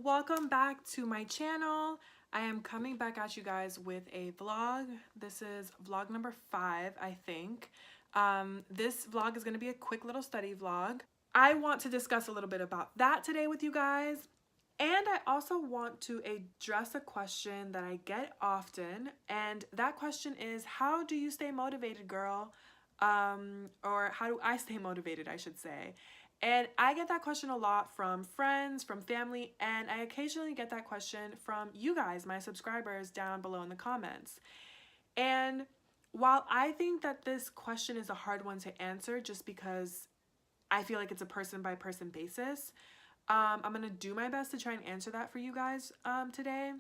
welcome back to my channel. I am coming back at you guys with a vlog. This is vlog number 5, I think. This vlog is going to be a quick little study vlog. I want to discuss a little bit about that today with you guys. And I also want to address a question that I get often. And that question is, how do you stay motivated, girl? Or how do I stay motivated, I should say. And I get that question a lot from friends, from family, and I occasionally get that question from you guys, my subscribers, down below in the comments. And while I think that this question is a hard one to answer just because I feel like it's a person by person basis, I'm going to do my best to try and answer that for you guys today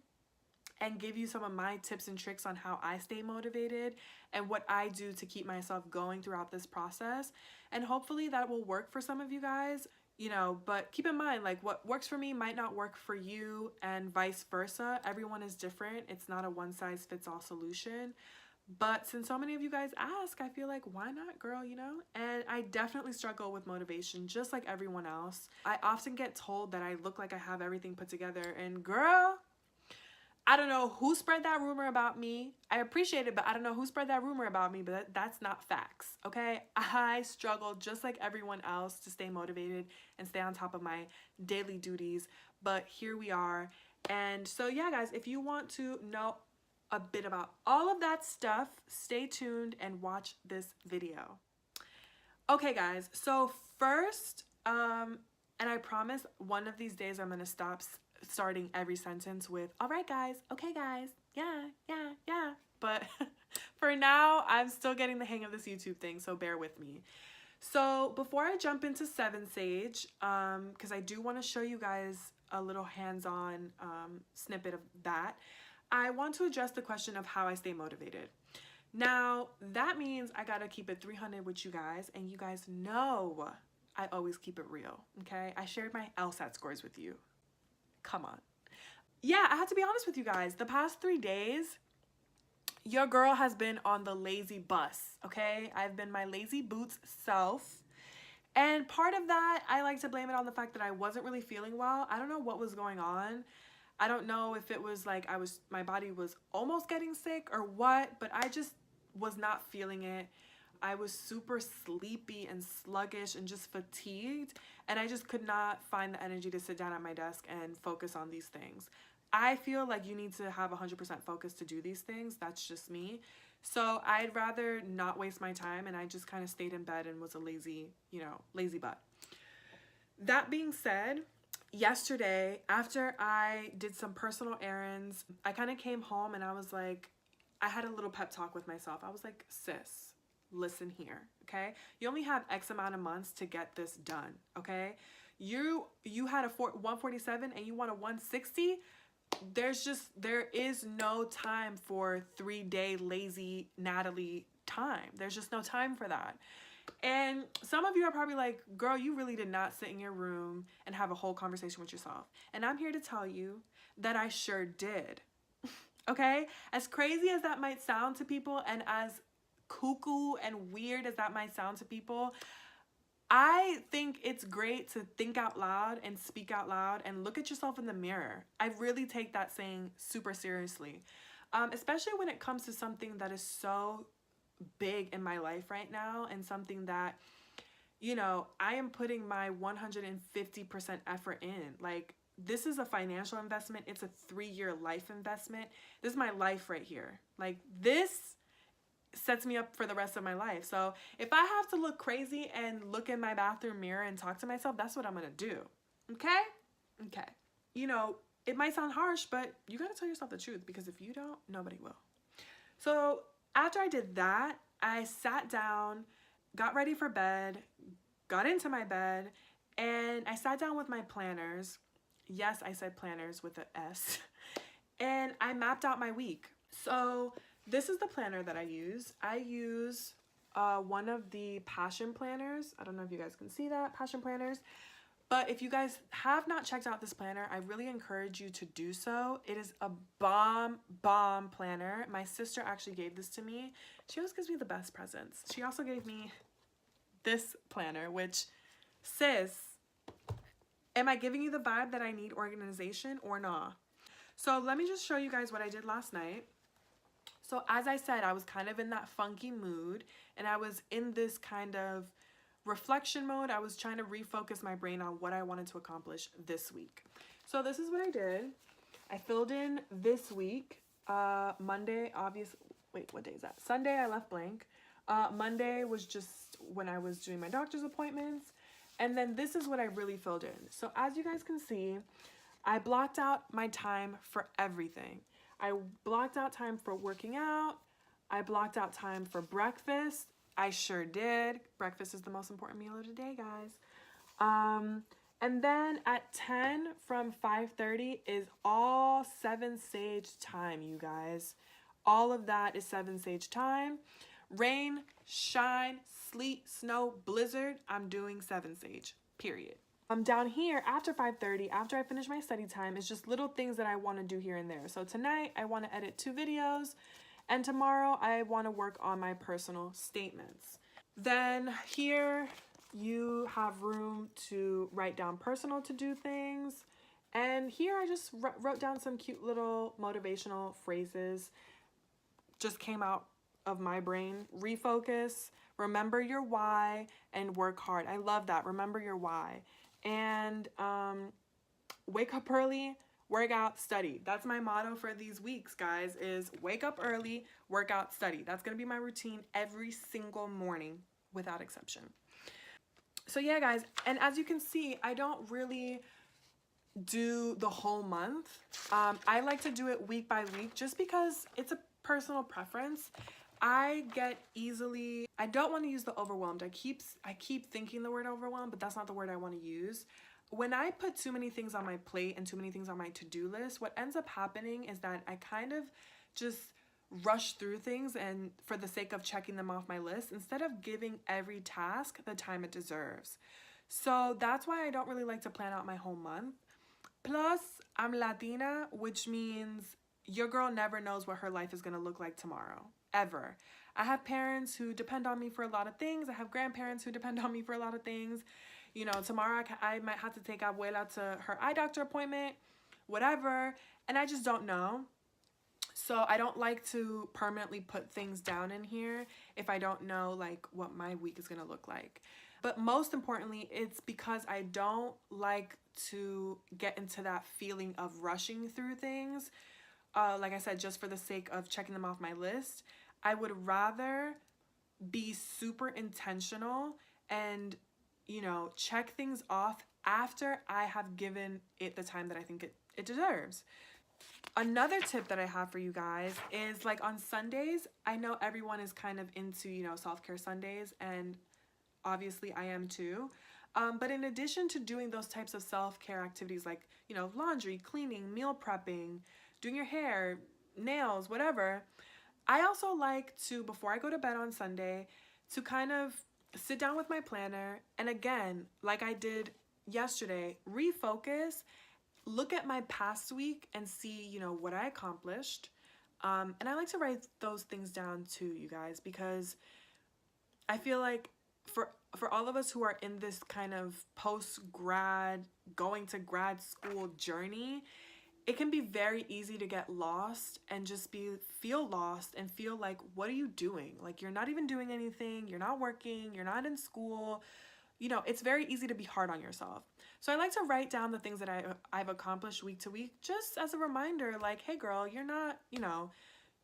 and give you some of my tips and tricks on how I stay motivated and what I do to keep myself going throughout this process. And hopefully that will work for some of you guys, you know, but keep in mind, like, what works for me might not work for you and vice versa. Everyone is different. It's not a one size fits all solution. But since so many of you guys ask, I feel like, why not, girl, you know? And I definitely struggle with motivation, just like everyone else. I often get told that I look like I have everything put together, and girl, I don't know who spread that rumor about me. I appreciate it, but I don't know who spread that rumor about me, but that's not facts, okay? I struggle just like everyone else to stay motivated and stay on top of my daily duties, but here we are. And so yeah, guys, if you want to know a bit about all of that stuff, stay tuned and watch this video. Okay, guys, so first, and I promise one of these days I'm gonna stop starting every sentence with, all right, guys, okay, guys, yeah. But for now, I'm still getting the hang of this YouTube thing, so bear with me. So before I jump into 7 Sage, because I do want to show you guys a little hands-on snippet of that, I want to address the question of how I stay motivated. Now, that means I gotta keep it 300 with you guys, and you guys know I always keep it real, okay? I shared my Lsat scores with you. Come on. Yeah, I have to be honest with you guys. The past 3 days, your girl has been on the lazy bus, okay? I've been my lazy boots self. And part of that, I like to blame it on the fact that I wasn't really feeling well. I don't know what was going on. I don't know if it was like my body was almost getting sick or what, but I just was not feeling it. I was super sleepy and sluggish and just fatigued, and I just could not find the energy to sit down at my desk and focus on these things. I feel like you need to have 100% focus to do these things. That's just me. So I'd rather not waste my time, and I just kind of stayed in bed and was a lazy butt. That being said, yesterday, after I did some personal errands, I kind of came home and I was like, I had a little pep talk with myself. I was like, sis, listen here, okay? You only have X amount of months to get this done, okay? You had a 147 and you want a 160. There is no time for 3-day lazy Natalie time. There's just no time for that. And some of you are probably like, girl, you really did not sit in your room and have a whole conversation with yourself. And I'm here to tell you that I sure did. Okay? As crazy as that might sound to people, and as cuckoo and weird as that might sound to people, I think it's great to think out loud and speak out loud and look at yourself in the mirror. I really take that saying super seriously, especially when it comes to something that is so big in my life right now, and something that, you know, I am putting my 150% effort in. Like, this is a financial investment. It's a 3-year life investment. This is my life right here. Like, this sets me up for the rest of my life. So if I have to look crazy and look in my bathroom mirror and talk to myself, that's what I'm gonna do. Okay? Okay. You know, it might sound harsh, but you gotta tell yourself the truth, because if you don't, nobody will. So after I did that, I sat down, got ready for bed, got into my bed, and I sat down with my planners. Yes, I said planners with an S. And I mapped out my week. So this is the planner that I use. I use one of the passion planners. I don't know if you guys can see that, passion planners. But if you guys have not checked out this planner, I really encourage you to do so. It is a bomb planner. My sister actually gave this to me. She always gives me the best presents. She also gave me this planner, which, sis, Am I giving you the vibe that I need organization or not? So let me just show you guys what I did last night. So as I said, I was kind of in that funky mood and I was in this kind of reflection mode. I was trying to refocus my brain on what I wanted to accomplish this week. So this is what I did. I filled in this week, Monday, obviously, wait, what day is that? Sunday, I left blank. Monday was just when I was doing my doctor's appointments. And then this is what I really filled in. So as you guys can see, I blocked out my time for everything. I blocked out time for working out. I blocked out time for breakfast. I sure did. Breakfast is the most important meal of the day, guys. And then at 10 from 5:30 is all 7 Sage time, you guys. All of that is 7 Sage time. Rain, shine, sleet, snow, blizzard, I'm doing 7 Sage, period. Down here after 5:30, after I finish my study time, is just little things that I want to do here and there. So tonight I want to edit 2 videos, and tomorrow I want to work on my personal statements. Then here you have room to write down personal to-do things. And here I just wrote down some cute little motivational phrases. Just came out of my brain. Refocus, remember your why, and work hard. I love that. Remember your why. And wake up early, work out, study. That's my motto for these weeks, guys, is wake up early, work out, study. That's going to be my routine every single morning without exception. So yeah, guys, and as you can see, I don't really do the whole month. I like to do it week by week just because it's a personal preference. I don't want to use the overwhelmed. I keep thinking the word overwhelmed, but that's not the word I want to use. When I put too many things on my plate and too many things on my to-do list, what ends up happening is that I kind of just rush through things and for the sake of checking them off my list instead of giving every task the time it deserves. So that's why I don't really like to plan out my whole month. Plus, I'm Latina, which means your girl never knows what her life is going to look like tomorrow, ever. I have parents who depend on me for a lot of things. I have grandparents who depend on me for a lot of things. You know, tomorrow I might have to take Abuela to her eye doctor appointment, whatever, and I just don't know. So I don't like to permanently put things down in here if I don't know like what my week is going to look like. But most importantly, it's because I don't like to get into that feeling of rushing through things. Like I said, just for the sake of checking them off my list. I would rather be super intentional and, you know, check things off after I have given it the time that I think it deserves. Another tip that I have for you guys is like on Sundays, I know everyone is kind of into, you know, self-care Sundays, and obviously I am too. But in addition to doing those types of self-care activities like, you know, laundry, cleaning, meal prepping, doing your hair, nails, whatever, I also like to, before I go to bed on Sunday, to kind of sit down with my planner and again, like I did yesterday, refocus, look at my past week and see, you know, what I accomplished. And I like to write those things down too, you guys, because I feel like for all of us who are in this kind of post-grad, going to grad school journey, it can be very easy to get lost and just feel lost and feel like, what are you doing? Like, you're not even doing anything, you're not working, you're not in school. You know, it's very easy to be hard on yourself. So I like to write down the things that I've accomplished week to week, just as a reminder, like, hey girl, you're not, you know,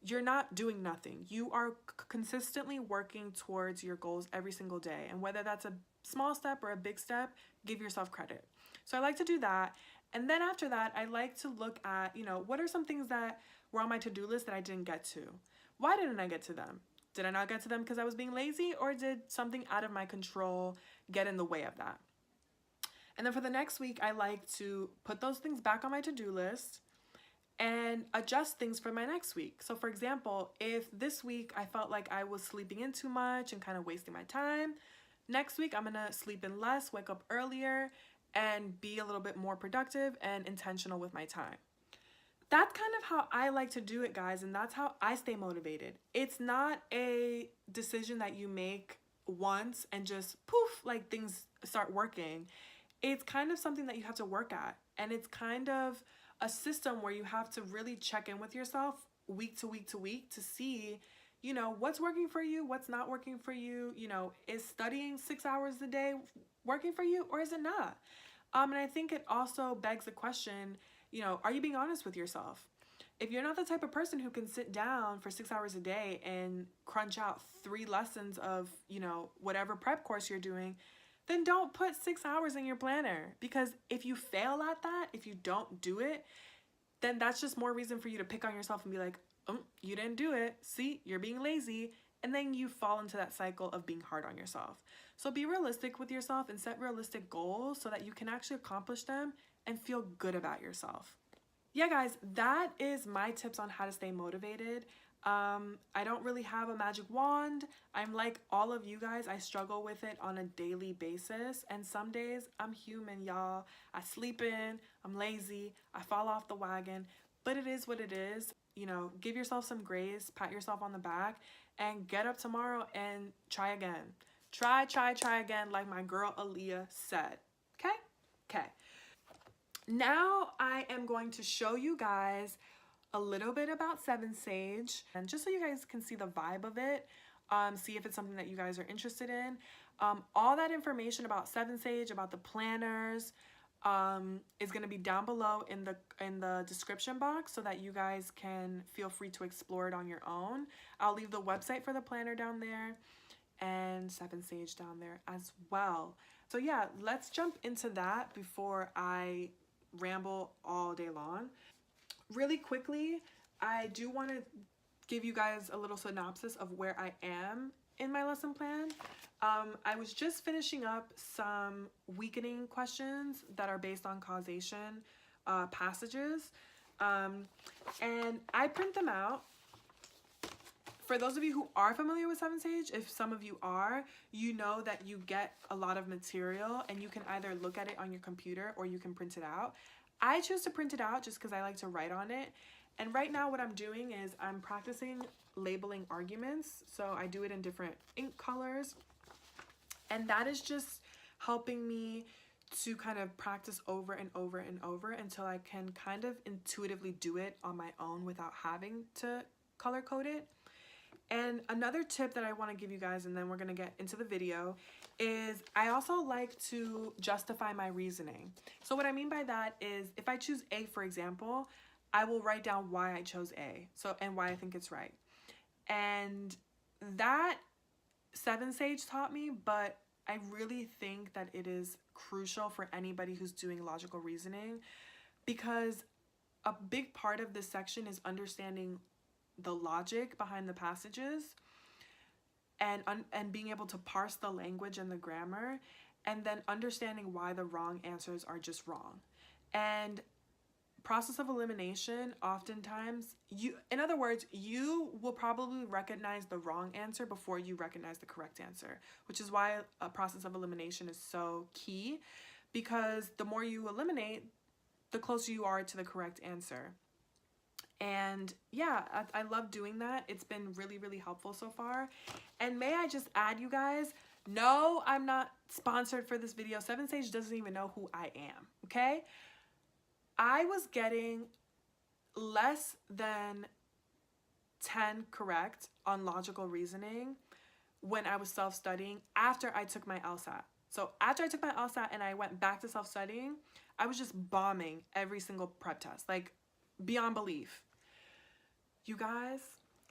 you're not doing nothing. You are consistently working towards your goals every single day. And whether that's a small step or a big step, give yourself credit. So I like to do that. And then after that, I like to look at, you know, what are some things that were on my to-do list that I didn't get to? Why didn't I get to them? Did I not get to them because I was being lazy, or did something out of my control get in the way of that? And then for the next week, I like to put those things back on my to-do list and adjust things for my next week. So for example, if this week I felt like I was sleeping in too much and kind of wasting my time, next week I'm gonna sleep in less, wake up earlier, and be a little bit more productive and intentional with my time. That's kind of how I like to do it, guys, and that's how I stay motivated. It's not a decision that you make once and just poof, like things start working. it's kind of something that you have to work at. And it's kind of a system where you have to really check in with yourself week to week to week to see, you know, what's working for you, what's not working for you. You know, is studying 6 hours a day working for you, or is it not? And I think it also begs the question, you know, are you being honest with yourself? If you're not the type of person who can sit down for 6 hours a day and crunch out 3 lessons of, you know, whatever prep course you're doing, then don't put 6 hours in your planner. Because if you fail at that, if you don't do it, then that's just more reason for you to pick on yourself and be like, you didn't do it. See, you're being lazy. And then you fall into that cycle of being hard on yourself. So be realistic with yourself and set realistic goals so that you can actually accomplish them and feel good about yourself. Yeah, guys, that is my tips on how to stay motivated. I don't really have a magic wand. I'm like all of you guys. I struggle with it on a daily basis. And some days I'm human, y'all. I sleep in, I'm lazy, I fall off the wagon. But it is what it is. You know, give yourself some grace, pat yourself on the back, and get up tomorrow and try again. Try again, like my girl Aaliyah said. Okay? Now I am going to show you guys a little bit about 7 Sage, and just so you guys can see the vibe of it, see if it's something that you guys are interested in. All that information about 7 Sage, about the planners, is going to be down below in the description box so that you guys can feel free to explore it on your own. I'll leave the website for the planner down there and 7 Sage down there as well. So yeah, let's jump into that before I ramble all day long. Really quickly, I do want to give you guys a little synopsis of where I am in my lesson plan. I was just finishing up some weakening questions that are based on causation passages, and I print them out. For those of you who are familiar with 7 Sage, if some of you are, you know that you get a lot of material and you can either look at it on your computer or you can print it out. I choose to print it out just because I like to write on it. And right now what I'm doing is I'm practicing labeling arguments. So I do it in different ink colors. And that is just helping me to kind of practice over and over and over until I can kind of intuitively do it on my own without having to color code it. And another tip that I want to give you guys, and then we're going to get into the video, is I also like to justify my reasoning. So what I mean by that is if I choose A, for example, I will write down why I chose A, and why I think it's right. And that 7 Sage taught me, but I really think that it is crucial for anybody who's doing logical reasoning, because a big part of this section is understanding the logic behind the passages and being able to parse the language and the grammar, and then understanding why the wrong answers are just wrong. And process of elimination, oftentimes, in other words, you will probably recognize the wrong answer before you recognize the correct answer, which is why a process of elimination is so key, because the more you eliminate, the closer you are to the correct answer. And yeah, I love doing that. It's been really, really helpful so far. And may I just add, you guys, no, I'm not sponsored for this video. 7 Sage doesn't even know who I am, okay? I was getting less than 10 correct on logical reasoning when I was self-studying after I took my Lsat. So after I took my Lsat and I went back to self-studying, I was just bombing every single prep test, like beyond belief. You guys,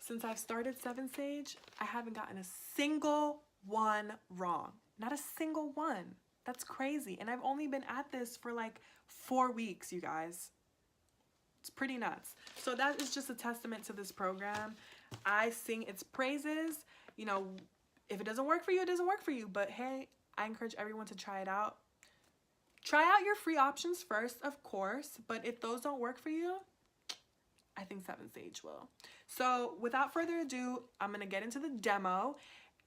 since I've started 7 Sage, I haven't gotten a single one wrong. Not a single one. That's crazy. And I've only been at this for like 4 weeks, you guys. It's pretty nuts. So that is just a testament to this program. I sing its praises. You know, if it doesn't work for you, it doesn't work for you. But hey, I encourage everyone to try it out. Try out your free options first, of course. But if those don't work for you, I think 7 Sage will. So without further ado, I'm going to get into the demo,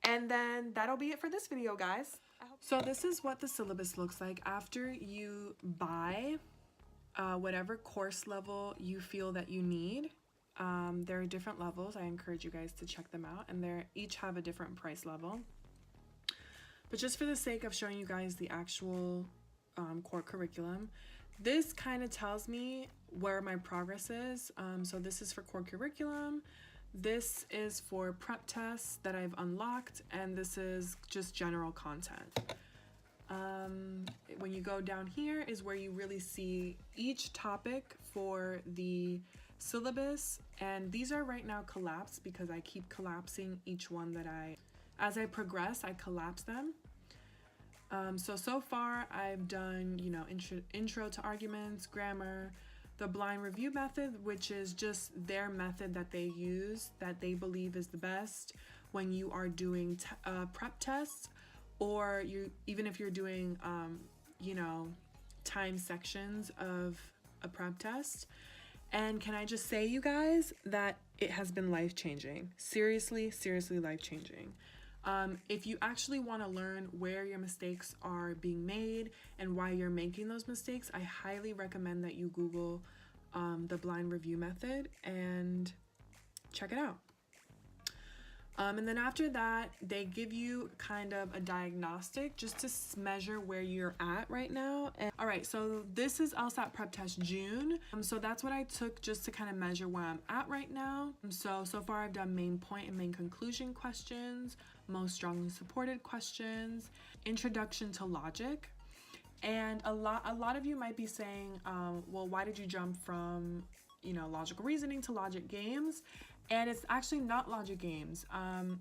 and then that'll be it for this video, guys. So this is what the syllabus looks like after you buy whatever course level you feel that you need. There are different levels. I encourage you guys to check them out, and they each have a different price level. But just for the sake of showing you guys the actual core curriculum. This kind of tells me where my progress is. So this is for core curriculum. This is for prep tests that I've unlocked, and this is just general content. When you go down here is where you really see each topic for the syllabus, and these are right now collapsed because I keep collapsing each one as I progress, I collapse them. So far I've done, you know, intro to arguments, grammar, the blind review method, which is just their method that they use that they believe is the best when you are doing prep tests, or even if you're doing you know, time sections of a prep test. And can I just say, you guys, that it has been life-changing. Seriously life-changing. If you actually want to learn where your mistakes are being made and why you're making those mistakes, I highly recommend that you Google the blind review method and check it out. And then after that, they give you kind of a diagnostic just to measure where you're at right now. And all right, so this is Lsat Prep Test June. So that's what I took just to kind of measure where I'm at right now. So far I've done main point and main conclusion questions, most strongly supported questions, introduction to logic. And a lot of you might be saying, well, why did you jump from, you know, logical reasoning to logic games? And it's actually not logic games.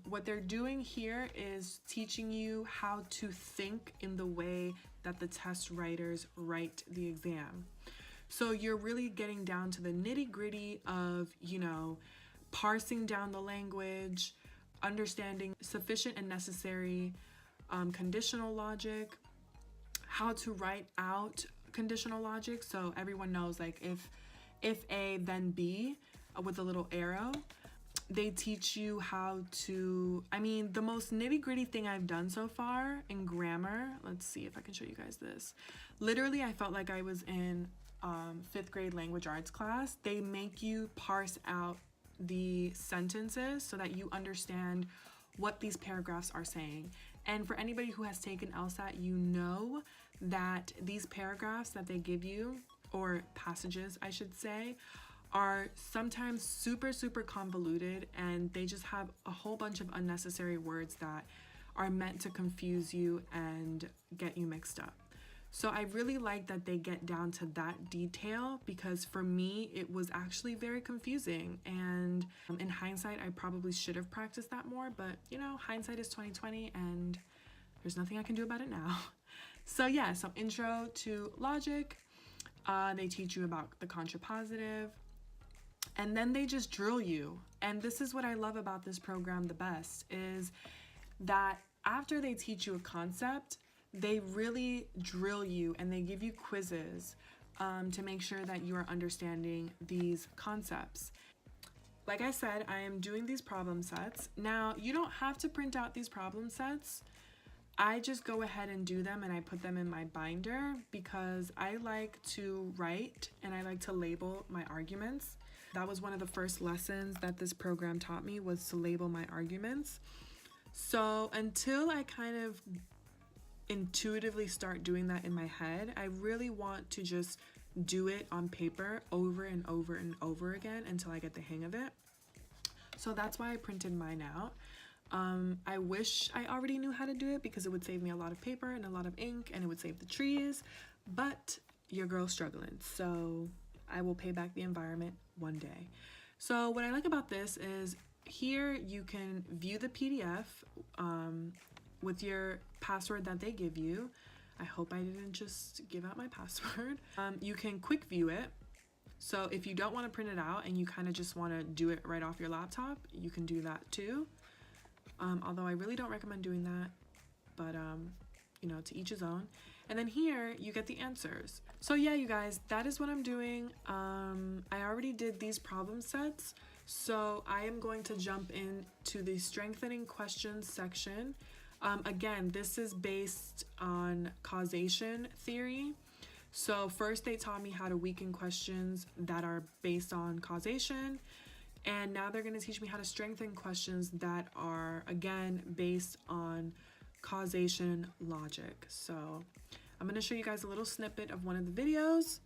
What they're doing here is teaching you how to think in the way that the test writers write the exam. So you're really getting down to the nitty-gritty of, you know, parsing down the language, understanding sufficient and necessary conditional logic, how to write out conditional logic. So everyone knows, like, if A, then B, with a little arrow. They teach you how to, I mean, the most nitty-gritty thing I've done so far in grammar, let's see if I can show you guys this. Literally, I felt like I was in 5th grade language arts class. They make you parse out the sentences so that you understand what these paragraphs are saying. And for anybody who has taken Lsat, you know that these paragraphs that they give you, or passages I should say, are sometimes super convoluted, and they just have a whole bunch of unnecessary words that are meant to confuse you and get you mixed up. So I really like that they get down to that detail, because for me it was actually very confusing, and in hindsight I probably should have practiced that more, but you know, hindsight is 20/20 and there's nothing I can do about it now. So yeah, so intro to logic, they teach you about the contrapositive, and then they just drill you. And this is what I love about this program the best, is that after they teach you a concept, they really drill you and they give you quizzes to make sure that you are understanding these concepts. Like I said, I am doing these problem sets. Now, you don't have to print out these problem sets. I just go ahead and do them, and I put them in my binder because I like to write and I like to label my arguments. That was one of the first lessons that this program taught me, was to label my arguments. So until I kind of intuitively start doing that in my head, I really want to just do it on paper over and over and over again until I get the hang of it. So that's why I printed mine out. I wish I already knew how to do it, because it would save me a lot of paper and a lot of ink, and it would save the trees, but your girl's struggling, so I will pay back the environment one day. So what I like about this is here you can view the PDF with your password that they give you. I hope I didn't just give out my password. You can quick view it. So if you don't want to print it out and you kind of just want to do it right off your laptop, you can do that too. Although I really don't recommend doing that, but you know, to each his own. And then here you get the answers. So yeah, you guys, that is what I'm doing. I already did these problem sets, so I am going to jump into the strengthening questions section. Again, this is based on causation theory. So first they taught me how to weaken questions that are based on causation, and now they're going to teach me how to strengthen questions that are, again, based on causation logic. So I'm going to show you guys a little snippet of one of the videos,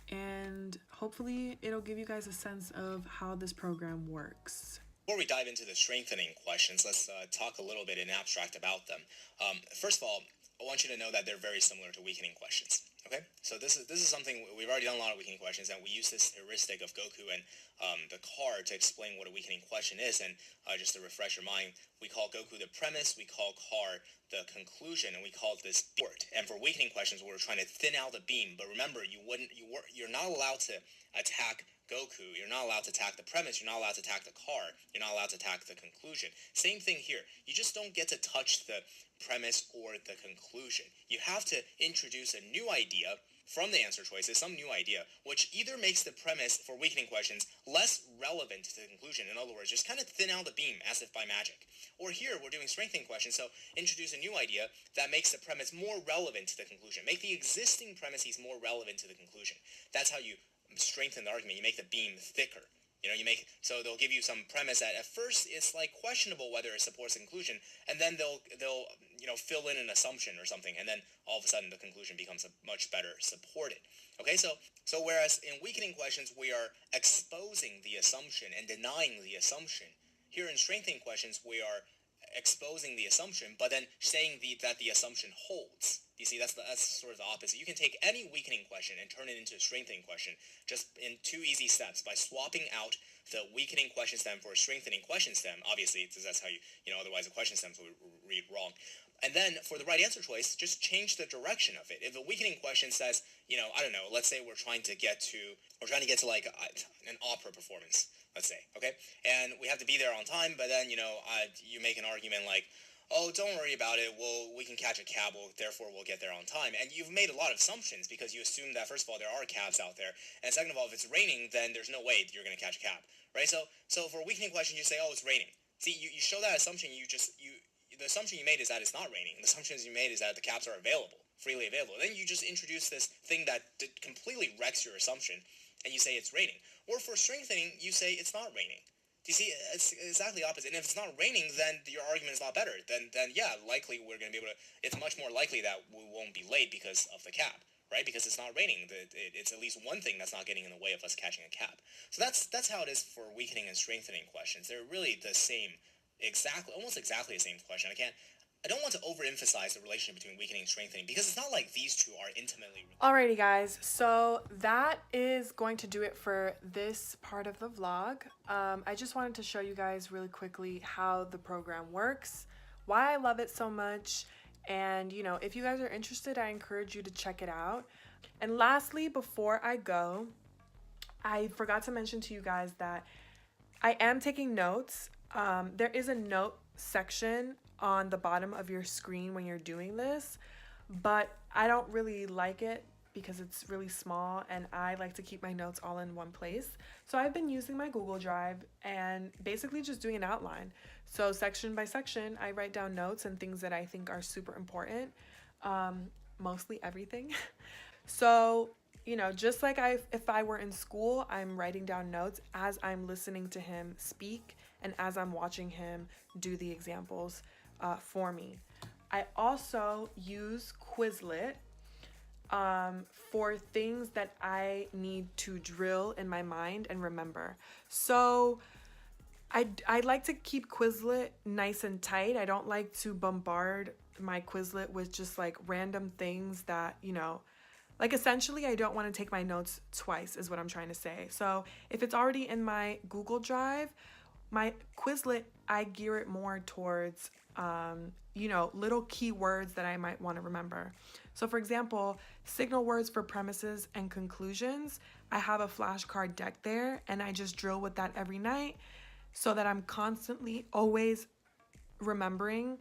and hopefully it'll give you guys a sense of how this program works. Before we dive into the strengthening questions, let's talk a little bit in abstract about them. First of all, I want you to know that they're very similar to weakening questions. Okay, so this is something we've already done a lot of weakening questions, and we use this heuristic of Goku and the card to explain what a weakening question is. And just to refresh your mind, we call Goku the premise, we call Car the conclusion, and we call this board. And for weakening questions, we're trying to thin out the beam. But remember, you're not allowed to attack Goku. You're not allowed to attack the premise. You're not allowed to attack the car. You're not allowed to attack the conclusion. Same thing here. You just don't get to touch the premise or the conclusion. You have to introduce a new idea from the answer choices, some new idea, which either makes the premise for weakening questions less relevant to the conclusion. In other words, just kind of thin out the beam as if by magic. Or here, we're doing strengthening questions, so introduce a new idea that makes the premise more relevant to the conclusion. Make the existing premises more relevant to the conclusion. That's how you strengthen the argument. You make the beam thicker. So they'll give you some premise that at first it's like questionable whether it supports the conclusion, and then they'll fill in an assumption or something, and then all of a sudden the conclusion becomes much better supported. Okay, so whereas in weakening questions we are exposing the assumption and denying the assumption, here in strengthening questions we are exposing the assumption, but then saying that the assumption holds. You see, that's sort of the opposite. You can take any weakening question and turn it into a strengthening question just in 2 easy steps by swapping out the weakening question stem for a strengthening question stem. Obviously, that's how otherwise the question stems will read wrong. And then for the right answer choice, just change the direction of it. If a weakening question says, I don't know, let's say we're trying to get to like an opera performance, let's say, okay? And we have to be there on time, but then, you make an argument like, oh, don't worry about it, we can catch a cab, therefore we'll get there on time. And you've made a lot of assumptions because you assume that, first of all, there are cabs out there, and second of all, if it's raining, then there's no way you're going to catch a cab, right? So for a weakening question, you say, oh, it's raining. See, you show that assumption, the assumption you made is that it's not raining. The assumption you made is that the cabs are freely available. Then you just introduce this thing that completely wrecks your assumption, and you say it's raining. Or for strengthening, you say it's not raining. Do you see? It's exactly opposite. And if it's not raining, then your argument is a lot better. Then yeah, likely we're going to be able to. It's much more likely that we won't be late because of the cab, right? Because it's not raining. It's at least one thing that's not getting in the way of us catching a cab. So that's how it is for weakening and strengthening questions. They're really the same, almost exactly the same question. I don't want to overemphasize the relationship between weakening and strengthening because it's not like these two are intimately related. Alrighty guys, so that is going to do it for this part of the vlog. I just wanted to show you guys really quickly how the program works, why I love it so much, and if you guys are interested, I encourage you to check it out. And lastly, before I go, I forgot to mention to you guys that I am taking notes. There is a note section on the bottom of your screen when you're doing this, but I don't really like it because it's really small and I like to keep my notes all in one place. So I've been using my Google Drive and basically just doing an outline. So section by section, I write down notes and things that I think are super important, mostly everything. So just like if I were in school, I'm writing down notes as I'm listening to him speak and as I'm watching him do the examples for me. I also use Quizlet for things that I need to drill in my mind and remember. So I like to keep Quizlet nice and tight. I don't like to bombard my Quizlet with just like random things that, like essentially I don't want to take my notes twice is what I'm trying to say. So if it's already in my Google Drive, my Quizlet, I gear it more towards, little keywords that I might want to remember. So for example, signal words for premises and conclusions, I have a flashcard deck there and I just drill with that every night so that I'm constantly always remembering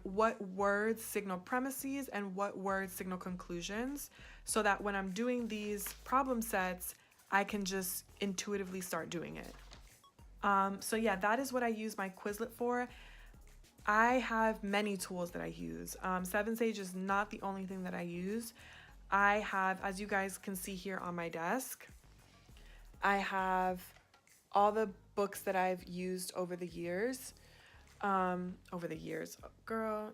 what words signal premises and what words signal conclusions, so that when I'm doing these problem sets, I can just intuitively start doing it. So yeah, that is what I use my Quizlet for. I have many tools that I use. 7Sage is not the only thing that I use. I have, as you guys can see here on my desk, I have all the books that I've used over the years. Girl,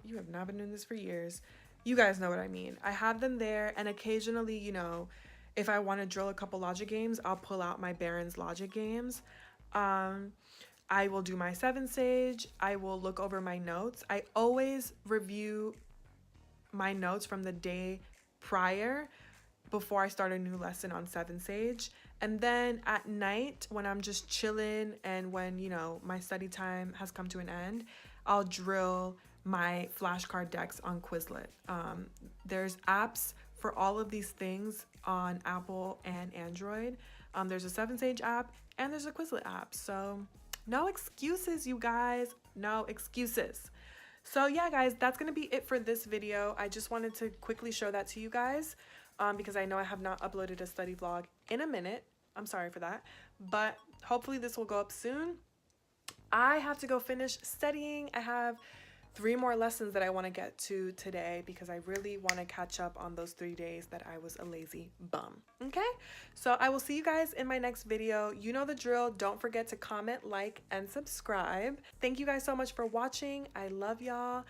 you have not been doing this for years. You guys know what I mean. I have them there, and occasionally, you know, if I want to drill a couple logic games, I'll pull out my Baron's logic games. Um, I will do my 7 sage. I will look over my notes. I always review my notes from the day prior before I start a new lesson on 7 sage. And then at night, when I'm just chilling and when, you know, my study time has come to an end, I'll drill my flashcard decks on Quizlet. There's apps for all of these things on Apple and Android. There's a 7 sage app and there's a Quizlet app. So no excuses, you guys. No excuses. So yeah, guys, that's going to be it for this video. I just wanted to quickly show that to you guys because I know I have not uploaded a study vlog in a minute. I'm sorry for that, but hopefully this will go up soon. I have to go finish studying. I have 3 more lessons that I want to get to today because I really want to catch up on those 3 days that I was a lazy bum. Okay, so I will see you guys in my next video. You know the drill. Don't forget to comment, like, and subscribe. Thank you guys so much for watching. I love y'all.